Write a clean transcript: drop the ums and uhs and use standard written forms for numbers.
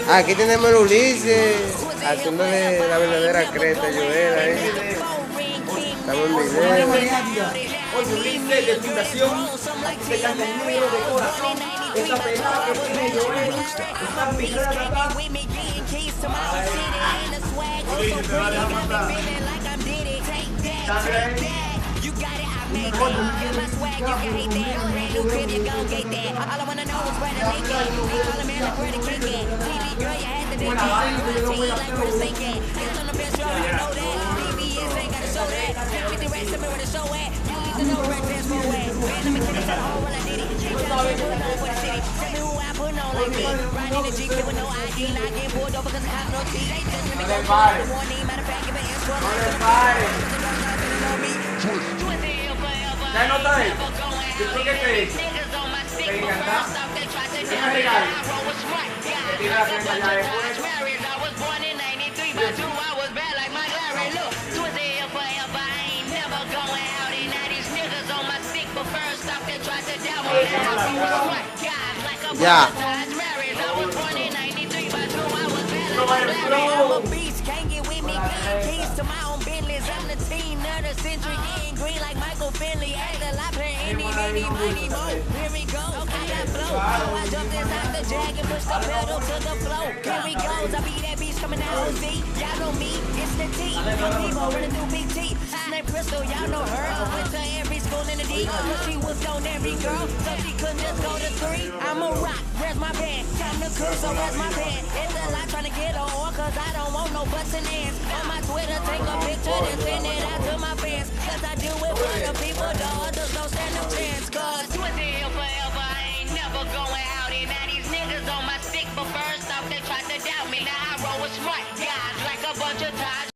Aquí tenemos a Ulises haciéndole la verdadera creta a Joel ahí. Estamos en video. Oye, Ulises de Fundación, aquí se canta el negro de corazón. Esa pelada que tiene Joel, está en mi acá. Ulises te va a dejar matar. ¿Ya nota eso? Después que te encanta, ¿qué me regalas? Te tira la crema ya después. Ya. Y'all know her. I went to every school in the D. She was on every girl, so she couldn't just go to 3. I'm a rock, where's my band? Time to cook, so where's my band? It's a lot trying to get on, cause I don't want no butts and ends. On my Twitter, take a picture and send it out to my fans. Cause I do it for the people, the others don't stand no chance. Cause Twitter here forever, I ain't never going out. And now these niggas on my stick, but first off, they tried to doubt me. Now I roll with smart guys like a bunch of ties.